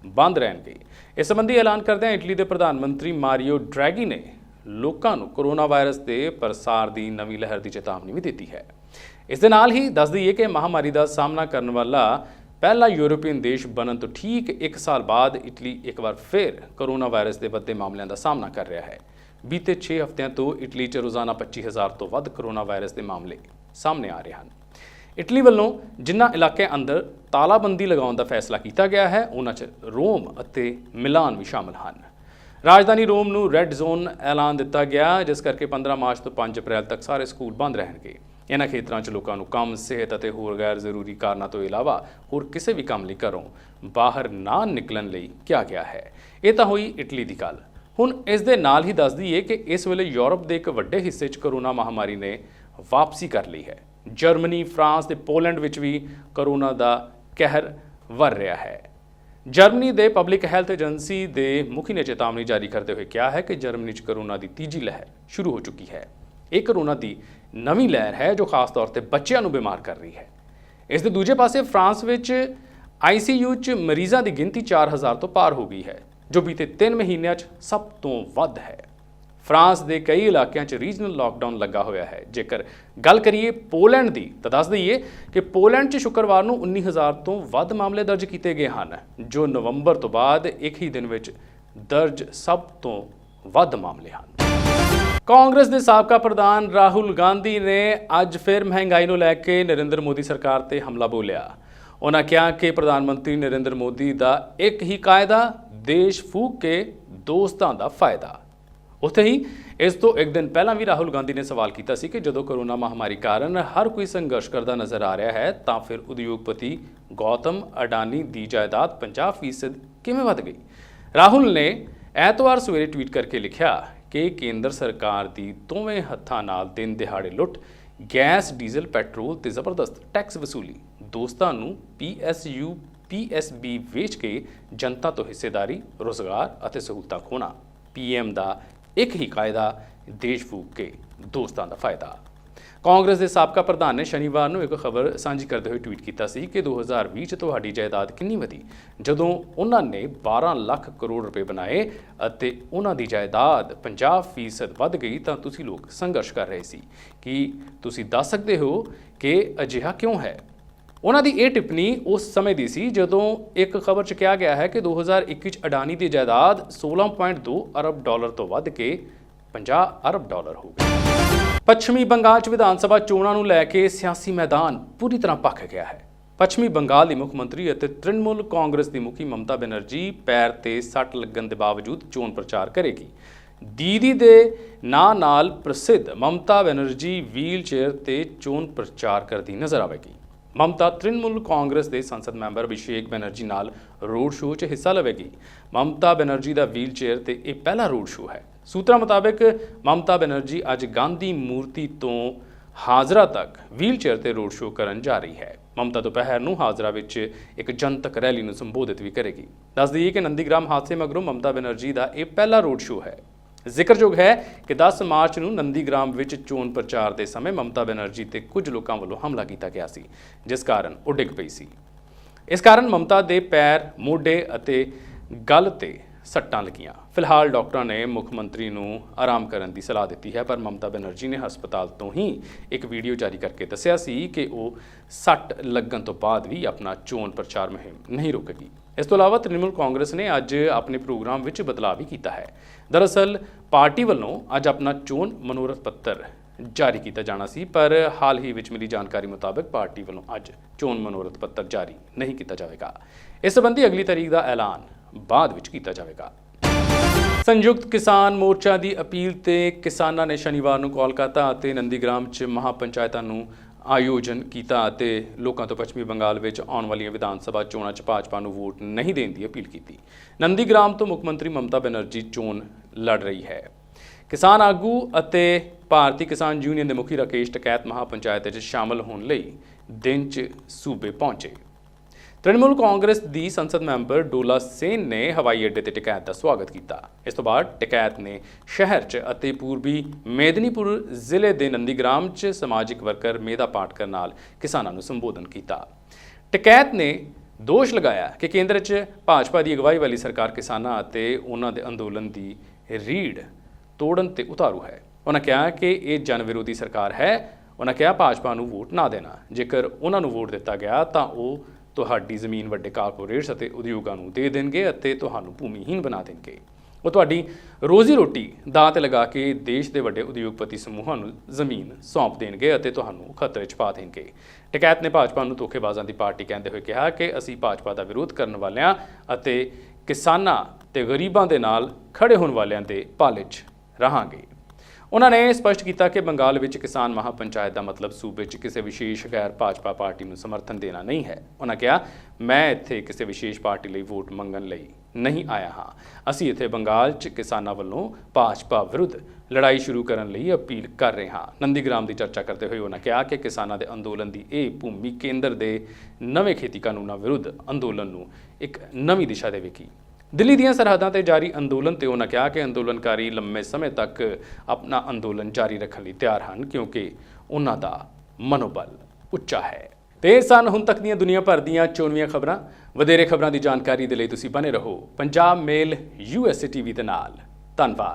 ਬੰਦ ਰਹਿਣਗੇ। ਇਸ ਸੰਬੰਧੀ ਐਲਾਨ ਕਰਦਿਆਂ ਇਟਲੀ ਦੇ ਪ੍ਰਧਾਨ ਮੰਤਰੀ ਮਾਰੀਓ ਡਰੈਗੀ ਨੇ ਲੋਕਾਂ ਨੂੰ ਕੋਰੋਨਾ ਵਾਇਰਸ ਦੇ ਪ੍ਰਸਾਰ ਦੀ ਨਵੀਂ ਲਹਿਰ ਦੀ ਚੇਤਾਵਨੀ ਵੀ ਦਿੱਤੀ ਹੈ। ਇਸ ਦੇ ਨਾਲ ਹੀ ਦੱਸ ਦਈਏ ਕਿ ਮਹਾਮਾਰੀ ਦਾ ਸਾਹਮਣਾ ਕਰਨ ਵਾਲਾ ਪਹਿਲਾ ਯੂਰਪੀਅਨ ਦੇਸ਼ ਬਣਨ ਤੋਂ ਠੀਕ 1 ਸਾਲ ਬਾਅਦ ਇਟਲੀ ਇੱਕ ਵਾਰ ਫਿਰ ਕੋਰੋਨਾ ਵਾਇਰਸ ਦੇ ਵੱਧਦੇ ਮਾਮਲਿਆਂ ਦਾ ਸਾਹਮਣਾ ਕਰ ਰਿਹਾ ਹੈ। ਬੀਤੇ 6 ਹਫ਼ਤਿਆਂ ਤੋਂ ਇਟਲੀ 'ਚ ਰੋਜ਼ਾਨਾ 25,000 ਤੋਂ ਵੱਧ ਕੋਰੋਨਾ ਵਾਇਰਸ ਦੇ ਮਾਮਲੇ ਸਾਹਮਣੇ ਆ ਰਹੇ ਹਨ। ਇਟਲੀ ਵੱਲੋਂ ਜਿਨ੍ਹਾਂ ਇਲਾਕਿਆਂ ਅੰਦਰ ਤਾਲਾਬੰਦੀ ਲਗਾਉਣ ਦਾ ਫੈਸਲਾ ਕੀਤਾ ਗਿਆ ਹੈ, ਉਹਨਾਂ 'ਚ ਰੋਮ ਅਤੇ ਮਿਲਾਨ ਵੀ ਸ਼ਾਮਲ ਹਨ। ਰਾਜਧਾਨੀ ਰੋਮ ਨੂੰ ਰੈੱਡ ਜ਼ੋਨ ਐਲਾਨ ਦਿੱਤਾ ਗਿਆ, ਜਿਸ ਕਰਕੇ 15 ਮਾਰਚ ਤੋਂ 5 ਅਪ੍ਰੈਲ ਤੱਕ ਸਾਰੇ ਸਕੂਲ ਬੰਦ ਰਹਿਣਗੇ। ਇਹਨਾਂ ਖੇਤਰਾਂ 'ਚ ਲੋਕਾਂ ਨੂੰ ਕੰਮ, ਸਿਹਤ ਅਤੇ ਹੋਰ ਗੈਰ ਜ਼ਰੂਰੀ ਕਾਰਨਾਂ ਤੋਂ ਇਲਾਵਾ ਹੋਰ ਕਿਸੇ ਵੀ ਕੰਮ ਲਈ ਘਰੋਂ ਬਾਹਰ ਨਾ ਨਿਕਲਣ ਲਈ ਕਿਹਾ ਗਿਆ ਹੈ। ਇਹ ਤਾਂ ਹੋਈ ਇਟਲੀ ਦੀ ਗੱਲ। ਹੁਣ ਇਸ ਦੇ ਨਾਲ ਹੀ ਦੱਸ ਦਈਏ ਕਿ ਇਸ ਵੇਲੇ ਯੂਰਪ ਦੇ ਇੱਕ ਵੱਡੇ ਹਿੱਸੇ 'ਚ ਕੋਰੋਨਾ ਮਹਾਮਾਰੀ ਨੇ ਵਾਪਸੀ ਕਰ ਲਈ ਹੈ। ਜਰਮਨੀ, ਫਰਾਂਸ ਤੇ ਪੋਲੈਂਡ ਵਿੱਚ ਵੀ ਕੋਰੋਨਾ ਦਾ ਕਹਿਰ ਵਰ ਰਿਹਾ ਹੈ। ਜਰਮਨੀ ਦੇ ਪਬਲਿਕ ਹੈਲਥ ਏਜੰਸੀ ਦੇ ਮੁਖੀ ਨੇ ਚੇਤਾਵਨੀ ਜਾਰੀ ਕਰਦੇ ਹੋਏ ਕਿਹਾ ਹੈ ਕਿ ਜਰਮਨੀ 'ਚ ਕੋਰੋਨਾ ਦੀ ਤੀਜੀ ਲਹਿਰ ਸ਼ੁਰੂ ਹੋ ਚੁੱਕੀ ਹੈ। ਇਹ ਕੋਰੋਨਾ ਦੀ ਨਵੀਂ ਲਹਿਰ ਹੈ ਜੋ ਖਾਸ ਤੌਰ ਤੇ ਬੱਚਿਆਂ ਨੂੰ ਬਿਮਾਰ ਕਰ ਰਹੀ ਹੈ। ਇਸ ਦੇ ਦੂਜੇ ਪਾਸੇ ਫਰਾਂਸ ਵਿੱਚ ICU 'ਚ ਮਰੀਜ਼ਾਂ ਦੀ ਗਿਣਤੀ 4000 ਤੋਂ ਪਾਰ ਹੋ ਗਈ ਹੈ, ਜੋ ਬੀਤੇ 3 ਮਹੀਨਿਆਂ 'ਚ ਸਭ ਤੋਂ ਵੱਧ ਹੈ। ਫਰਾਂਸ ਦੇ ਕਈ ਇਲਾਕਿਆਂ 'ਚ ਰੀਜਨਲ ਲਾਕਡਾਊਨ ਲੱਗਾ ਹੋਇਆ ਹੈ। ਜੇਕਰ ਗੱਲ ਕਰੀਏ ਪੋਲੈਂਡ ਦੀ ਤਾਂ ਦੱਸ ਦਈਏ ਕਿ ਪੋਲੈਂਡ 'ਚ ਸ਼ੁੱਕਰਵਾਰ ਨੂੰ 19,000 ਤੋਂ ਵੱਧ ਮਾਮਲੇ ਦਰਜ ਕੀਤੇ ਗਏ ਹਨ, ਜੋ ਨਵੰਬਰ ਤੋਂ ਬਾਅਦ ਇੱਕ ਹੀ ਦਿਨ ਵਿੱਚ ਦਰਜ ਸਭ ਤੋਂ ਵੱਧ ਮਾਮਲੇ ਹਨ। ਕਾਂਗਰਸ ਦੇ ਸਾਬਕਾ ਪ੍ਰਧਾਨ ਰਾਹੁਲ ਗਾਂਧੀ ਨੇ ਅੱਜ ਫਿਰ ਮਹਿੰਗਾਈ ਨੂੰ ਲੈ ਕੇ ਨਰਿੰਦਰ ਮੋਦੀ ਸਰਕਾਰ ਤੇ ਹਮਲਾ ਬੋਲਿਆ। ਉਹਨਾਂ ਕਿਹਾ ਕਿ ਪ੍ਰਧਾਨ ਮੰਤਰੀ ਨਰਿੰਦਰ ਮੋਦੀ ਦਾ ਇੱਕ ਹੀ ਕਾਇਦਾ, ਦੇਸ਼ ਫੂਕ ਕੇ ਦੋਸਤਾਂ ਦਾ ਫਾਇਦਾ। ਉੱਥੇ ਹੀ ਇਸ ਤੋਂ ਇੱਕ ਦਿਨ ਪਹਿਲਾਂ ਵੀ ਰਾਹੁਲ ਗਾਂਧੀ ਨੇ ਸਵਾਲ ਕੀਤਾ ਸੀ ਕਿ ਜਦੋਂ ਕੋਰੋਨਾ ਮਹਾਮਾਰੀ ਕਾਰਨ ਹਰ ਕੋਈ ਸੰਘਰਸ਼ ਕਰਦਾ ਨਜ਼ਰ ਆ ਰਿਹਾ ਹੈ ਤਾਂ ਫਿਰ ਉਦਯੋਗਪਤੀ ਗੌਤਮ ਅਡਾਨੀ ਦੀ ਜਾਇਦਾਦ 50% ਕਿਵੇਂ ਵੱਧ ਗਈ। ਰਾਹੁਲ ਨੇ ਐਤਵਾਰ ਸਵੇਰੇ ਟਵੀਟ ਕਰਕੇ ਲਿਖਿਆ ਕਿ ਕੇਂਦਰ ਸਰਕਾਰ ਦੀ ਦੋਵੇਂ ਹੱਥਾਂ ਨਾਲ ਦਿਨ ਦਿਹਾੜੇ ਲੁੱਟ, ਗੈਸ, ਡੀਜ਼ਲ, ਪੈਟਰੋਲ ਤੇ ਜ਼ਬਰਦਸਤ ਟੈਕਸ ਵਸੂਲੀ, ਦੋਸਤਾਂ ਨੂੰ PSU, PSB ਵੇਚ ਕੇ ਜਨਤਾ ਤੋਂ ਹਿੱਸੇਦਾਰੀ, ਰੁਜ਼ਗਾਰ ਅਤੇ ਸਹੂਲਤਾਂ ਖੋਣਾ, PM ਦਾ ਇੱਕ ਹੀ ਕਾਇਦਾ, ਦੇਸ਼ ਫੂਕ ਕੇ ਦੋਸਤਾਂ ਦਾ ਫਾਇਦਾ। ਕਾਂਗਰਸ ਦੇ ਸਾਬਕਾ ਪ੍ਰਧਾਨ ਨੇ ਸ਼ਨੀਵਾਰ ਨੂੰ ਇੱਕ ਖਬਰ ਸਾਂਝੀ ਕਰਦੇ ਹੋਏ ਟਵੀਟ ਕੀਤਾ ਸੀ ਕਿ 2020 'ਚ ਤੁਹਾਡੀ ਜਾਇਦਾਦ ਕਿੰਨੀ ਵਧੀ ਜਦੋਂ ਉਹਨਾਂ ਨੇ 12 ਲੱਖ ਕਰੋੜ ਰੁਪਏ ਬਣਾਏ ਅਤੇ ਉਹਨਾਂ ਦੀ ਜਾਇਦਾਦ 50% ਵੱਧ ਗਈ ਤਾਂ ਤੁਸੀਂ ਲੋਕ ਸੰਘਰਸ਼ ਕਰ ਰਹੇ ਸੀ। ਕੀ ਤੁਸੀਂ ਦੱਸ ਸਕਦੇ ਹੋ ਕਿ ਅਜਿਹਾ ਕਿਉਂ ਹੈ? ਉਹਨਾਂ ਦੀ ਇਹ ਟਿੱਪਣੀ ਉਸ ਸਮੇਂ ਦੀ ਸੀ ਜਦੋਂ ਇੱਕ ਖਬਰ 'ਚ ਕਿਹਾ ਗਿਆ ਹੈ ਕਿ 2021 'ਚ ਅਡਾਨੀ ਦੀ ਜਾਇਦਾਦ 16.2 ਅਰਬ ਡਾਲਰ ਤੋਂ ਵੱਧ ਕੇ 50 ਅਰਬ ਡਾਲਰ ਹੋ ਗਈ। ਪੱਛਮੀ ਬੰਗਾਲ 'ਚ ਵਿਧਾਨ ਸਭਾ ਚੋਣਾਂ ਨੂੰ ਲੈ ਕੇ ਸਿਆਸੀ ਮੈਦਾਨ ਪੂਰੀ ਤਰ੍ਹਾਂ ਭਖ ਗਿਆ ਹੈ। ਪੱਛਮੀ ਬੰਗਾਲ ਦੀ ਮੁੱਖ ਮੰਤਰੀ ਅਤੇ ਤ੍ਰਿਣਮੂਲ ਕਾਂਗਰਸ ਦੀ ਮੁਖੀ ਮਮਤਾ ਬੈਨਰਜੀ ਪੈਰ ਤੇ ਸੱਟ ਲੱਗਣ ਦੇ ਬਾਵਜੂਦ ਚੋਣ ਪ੍ਰਚਾਰ ਕਰੇਗੀ। ਦੀਦੀ ਦੇ ਨਾਂ ਨਾਲ ਪ੍ਰਸਿੱਧ ਮਮਤਾ ਬੈਨਰਜੀ ਵੀਲ ਚੇਅਰ ਤੇ ਚੋਣ ਪ੍ਰਚਾਰ ਕਰਦੀ ਨਜ਼ਰ ਆਵੇਗੀ। ਮਮਤਾ ਤ੍ਰਿਣਮੂਲ ਕਾਂਗਰਸ ਦੇ ਸੰਸਦ ਮੈਂਬਰ ਅਭਿਸ਼ੇਕ ਬੈਨਰਜੀ ਨਾਲ ਰੋਡ ਸ਼ੋਅ 'ਚ ਹਿੱਸਾ ਲਵੇਗੀ। ਮਮਤਾ ਬੈਨਰਜੀ ਦਾ ਵੀਲ ਚੇਅਰ ਤੇ ਇਹ ਪਹਿਲਾ ਰੋਡ ਸ਼ੋਅ ਹੈ। ਸੂਤਰਾਂ ਮੁਤਾਬਕ ਮਮਤਾ ਬੈਨਰਜੀ ਅੱਜ ਗਾਂਧੀ ਮੂਰਤੀ ਤੋਂ ਹਾਜ਼ਰਾ ਤੱਕ ਵੀਲ ਚੇਅਰ ਤੇ ਰੋਡ ਸ਼ੋਅ ਕਰਨ ਜਾ ਰਹੀ ਹੈ। ਮਮਤਾ ਦੁਪਹਿਰ ਨੂੰ ਹਾਜ਼ਰਾ ਵਿੱਚ ਇੱਕ ਜਨਤਕ ਰੈਲੀ ਨੂੰ ਸੰਬੋਧਿਤ ਵੀ ਕਰੇਗੀ। ਦੱਸ ਦਈਏ ਕਿ ਨੰਦੀਗ੍ਰਾਮ ਹਾਦਸੇ ਮਗਰੋਂ ਮਮਤਾ ਬੈਨਰਜੀ ਦਾ ਇਹ ਪਹਿਲਾ ਰੋਡ ਸ਼ੋਅ ਹੈ। ਜ਼ਿਕਰਯੋਗ ਹੈ ਕਿ 10 ਮਾਰਚ ਨੂੰ ਨੰਦੀਗ੍ਰਾਮ ਵਿੱਚ ਚੋਣ ਪ੍ਰਚਾਰ ਦੇ ਸਮੇਂ ਮਮਤਾ ਬੈਨਰਜੀ ਤੇ ਕੁਝ ਲੋਕਾਂ ਵੱਲੋਂ ਹਮਲਾ ਕੀਤਾ ਗਿਆ ਸੀ, ਜਿਸ ਕਾਰਨ ਉਹ ਡਿੱਗ ਪਈ ਸੀ। ਇਸ ਕਾਰਨ ਮਮਤਾ ਦੇ ਪੈਰ, ਮੋਢੇ ਅਤੇ ਗਲ ਤੇ ਸੱਟਾਂ ਲੱਗੀਆਂ। ਫਿਲਹਾਲ ਡਾਕਟਰਾਂ ਨੇ ਮੁੱਖ ਮੰਤਰੀ ਨੂੰ ਆਰਾਮ ਕਰਨ ਦੀ ਸਲਾਹ ਦਿੱਤੀ ਹੈ, ਪਰ ਮਮਤਾ ਬੈਨਰਜੀ ਨੇ ਹਸਪਤਾਲ ਤੋਂ ਹੀ ਇੱਕ ਵੀਡੀਓ ਜਾਰੀ ਕਰਕੇ ਦੱਸਿਆ ਸੀ ਕਿ ਉਹ ਸੱਟ ਲੱਗਣ ਤੋਂ ਬਾਅਦ ਵੀ ਆਪਣਾ ਚੋਣ ਪ੍ਰਚਾਰ ਮੁਹਿੰਮ ਨਹੀਂ ਰੋਕੇਗੀ। ਇਸ ਤੋਂ ਇਲਾਵਾ ਤ੍ਰਿਣਮੂਲ ਕਾਂਗਰਸ ਨੇ ਅੱਜ ਆਪਣੇ ਪ੍ਰੋਗਰਾਮ ਵਿੱਚ ਬਦਲਾਅ ਵੀ ਕੀਤਾ ਹੈ। ਦਰਅਸਲ ਪਾਰਟੀ ਵੱਲੋਂ ਅੱਜ ਆਪਣਾ ਚੋਣ ਮਨੋਰਥ ਪੱਤਰ ਜਾਰੀ ਕੀਤਾ ਜਾਣਾ ਸੀ, ਪਰ ਹਾਲ ਹੀ ਵਿੱਚ ਮਿਲੀ ਜਾਣਕਾਰੀ ਮੁਤਾਬਕ ਪਾਰਟੀ ਵੱਲੋਂ ਅੱਜ ਚੋਣ ਮਨੋਰਥ ਪੱਤਰ ਜਾਰੀ ਨਹੀਂ ਕੀਤਾ ਜਾਵੇਗਾ। ਇਸ ਸੰਬੰਧੀ ਅਗਲੀ ਤਾਰੀਖ ਦਾ ਐਲਾਨ ਬਾਅਦ ਵਿੱਚ ਕੀਤਾ ਜਾਵੇਗਾ। ਸੰਯੁਕਤ ਕਿਸਾਨ ਮੋਰਚਾ ਦੀ ਅਪੀਲ ਤੇ ਕਿਸਾਨਾਂ ਨੇ ਸ਼ਨੀਵਾਰ ਨੂੰ ਕੋਲਕਾਤਾ ਅਤੇ ਨੰਦੀਗ੍ਰਾਮ 'ਚ ਮਹਾਪੰਚਾਇਤਾਂ ਨੂੰ ਆਯੋਜਨ ਕੀਤਾ ਅਤੇ ਲੋਕਾਂ ਤੋਂ ਪੱਛਮੀ ਬੰਗਾਲ ਵਿੱਚ ਆਉਣ ਵਾਲੀਆਂ ਵਿਧਾਨ ਸਭਾ ਚੋਣਾਂ 'ਚ ਭਾਜਪਾ ਨੂੰ ਵੋਟ ਨਹੀਂ ਦੇਣ ਦੀ ਅਪੀਲ ਕੀਤੀ। ਨੰਦੀਗ੍ਰਾਮ ਤੋਂ ਮੁੱਖ ਮੰਤਰੀ ਮਮਤਾ ਬੈਨਰਜੀ ਚੋਣ ਲੜ ਰਹੀ ਹੈ। ਕਿਸਾਨ ਆਗੂ ਅਤੇ ਭਾਰਤੀ ਕਿਸਾਨ ਯੂਨੀਅਨ ਦੇ ਮੁਖੀ ਰਾਕੇਸ਼ ਟਕੈਤ ਮਹਾਪੰਚਾਇਤ 'ਚ ਸ਼ਾਮਲ ਹੋਣ ਲਈ ਦਿਨ 'ਚ ਸੂਬੇ ਪਹੁੰਚੇ। ਤ੍ਰਿਣਮੂਲ ਕਾਂਗਰਸ ਦੀ ਸੰਸਦ ਮੈਂਬਰ ਡੋਲਾ ਸੇਨ ਨੇ ਹਵਾਈ ਅੱਡੇ ਤੇ ਟਕੈਤ ਦਾ ਸਵਾਗਤ ਕੀਤਾ। ਇਸ ਤੋਂ ਬਾਅਦ ਟਕੈਤ ਨੇ ਸ਼ਹਿਰ 'ਚ ਅਤੇ ਪੂਰਬੀ ਮੇਦਨੀਪੁਰ ਜ਼ਿਲ੍ਹੇ ਦੇ ਨੰਦੀਗ੍ਰਾਮ 'ਚ ਸਮਾਜਿਕ ਵਰਕਰ ਮੇਧਾ ਪਾਟਕਰ ਨਾਲ ਕਿਸਾਨਾਂ ਨੂੰ ਸੰਬੋਧਨ ਕੀਤਾ। ਟਕੈਤ ਨੇ ਦੋਸ਼ ਲਗਾਇਆ ਕਿ ਕੇਂਦਰ 'ਚ ਭਾਜਪਾ ਦੀ ਅਗਵਾਈ ਵਾਲੀ ਸਰਕਾਰ ਕਿਸਾਨਾਂ ਅਤੇ ਉਹਨਾਂ ਦੇ ਅੰਦੋਲਨ ਦੀ ਰੀੜ ਤੋੜਨ ਤੇ ਉਤਾਰੂ ਹੈ। ਉਹਨਾਂ ਕਿਹਾ ਕਿ ਇਹ ਜਨ ਵਿਰੋਧੀ ਸਰਕਾਰ ਹੈ। ਉਹਨਾਂ ਕਿਹਾ ਭਾਜਪਾ ਨੂੰ ਵੋਟ ਨਾ ਦੇਣਾ। ਜੇਕਰ ਉਹਨਾਂ ਨੂੰ ਵੋਟ ਦਿੱਤਾ ਗਿਆ ਤਾਂ ਉਹ ਤੁਹਾਡੀ ਜ਼ਮੀਨ ਵੱਡੇ ਕਾਰਪੋਰੇਟਸ ਅਤੇ ਉਦਯੋਗਾਂ ਨੂੰ ਦੇ ਦੇਣਗੇ ਅਤੇ ਤੁਹਾਨੂੰ ਭੂਮੀਹੀਨ ਬਣਾ ਦੇਣਗੇ। ਉਹ ਤੁਹਾਡੀ ਰੋਜ਼ੀ ਰੋਟੀ ਦਾਅ 'ਤੇ ਲਗਾ ਕੇ ਦੇਸ਼ ਦੇ ਵੱਡੇ ਉਦਯੋਗਪਤੀ ਸਮੂਹਾਂ ਨੂੰ ਜ਼ਮੀਨ ਸੌਂਪ ਦੇਣਗੇ ਅਤੇ ਤੁਹਾਨੂੰ ਖਤਰੇ 'ਚ ਪਾ ਦੇਣਗੇ। ਟਕੈਤ ਨੇ ਭਾਜਪਾ ਨੂੰ ਧੋਖੇਬਾਜ਼ਾਂ ਦੀ ਪਾਰਟੀ ਕਹਿੰਦੇ ਹੋਏ ਕਿਹਾ ਕਿ ਅਸੀਂ ਭਾਜਪਾ ਦਾ ਵਿਰੋਧ ਕਰਨ ਵਾਲਿਆਂ ਅਤੇ ਕਿਸਾਨਾਂ ਤੇ ਗਰੀਬਾਂ ਦੇ ਨਾਲ ਖੜੇ ਹੋਣ ਵਾਲਿਆਂ ਦੇ ਪਾਲੇ 'ਚ ਰਹਾਂਗੇ। ਉਹਨਾਂ ਨੇ ਸਪਸ਼ਟ ਕੀਤਾ ਕਿ ਬੰਗਾਲ ਵਿੱਚ ਕਿਸਾਨ ਮਹਾਪੰਚਾਇਤ ਦਾ ਮਤਲਬ ਸੂਬੇ 'ਚ ਕਿਸੇ ਵਿਸ਼ੇਸ਼ ਗੈਰ ਭਾਜਪਾ ਪਾਰਟੀ ਨੂੰ ਸਮਰਥਨ ਦੇਣਾ ਨਹੀਂ ਹੈ। ਉਹਨਾਂ ਕਿਹਾ, ਮੈਂ ਇੱਥੇ ਕਿਸੇ ਵਿਸ਼ੇਸ਼ ਪਾਰਟੀ ਲਈ ਵੋਟ ਮੰਗਣ ਲਈ ਨਹੀਂ ਆਇਆ ਹਾਂ। ਅਸੀਂ ਇੱਥੇ ਬੰਗਾਲ 'ਚ ਕਿਸਾਨਾਂ ਵੱਲੋਂ ਭਾਜਪਾ ਵਿਰੁੱਧ ਲੜਾਈ ਸ਼ੁਰੂ ਕਰਨ ਲਈ ਅਪੀਲ ਕਰ ਰਹੇ ਹਾਂ। ਨੰਦੀਗ੍ਰਾਮ ਦੀ ਚਰਚਾ ਕਰਦੇ ਹੋਏ ਉਹਨਾਂ ਕਿਹਾ ਕਿ ਕਿਸਾਨਾਂ ਦੇ ਅੰਦੋਲਨ ਦੀ ਇਹ ਭੂਮੀ ਕੇਂਦਰ ਦੇ ਨਵੇਂ ਖੇਤੀ ਕਾਨੂੰਨਾਂ ਵਿਰੁੱਧ ਅੰਦੋਲਨ ਨੂੰ ਇੱਕ ਨਵੀਂ ਦਿਸ਼ਾ ਦੇਵੇਗੀ। ਦਿੱਲੀ ਦੀਆਂ ਸਰਹੱਦਾਂ ਤੇ ਜਾਰੀ ਅੰਦੋਲਨ ਤੇ ਉਹਨਾਂ ਕਿਹਾ ਕਿ ਅੰਦੋਲਨਕਾਰੀ ਲੰਮੇ ਸਮੇਂ ਤੱਕ ਆਪਣਾ ਅੰਦੋਲਨ ਜਾਰੀ ਰੱਖਣ ਲਈ ਤਿਆਰ ਹਨ ਕਿਉਂਕਿ ਉਹਨਾਂ ਦਾ ਮਨੋਬਲ ਉੱਚਾ ਹੈ। ਤੇ ਸਨ ਹੁਣ ਤੱਕ ਦੀਆਂ ਦੁਨੀਆ ਭਰ ਦੀਆਂ ਚੋਣਵੀਆਂ ਖਬਰਾਂ। ਵਧੇਰੇ ਖਬਰਾਂ ਦੀ ਜਾਣਕਾਰੀ ਦੇ ਲਈ ਤੁਸੀਂ ਬਣੇ ਰਹੋ ਪੰਜਾਬ ਮੇਲ USA TV ਦੇ ਨਾਲ। ਧੰਨਵਾਦ।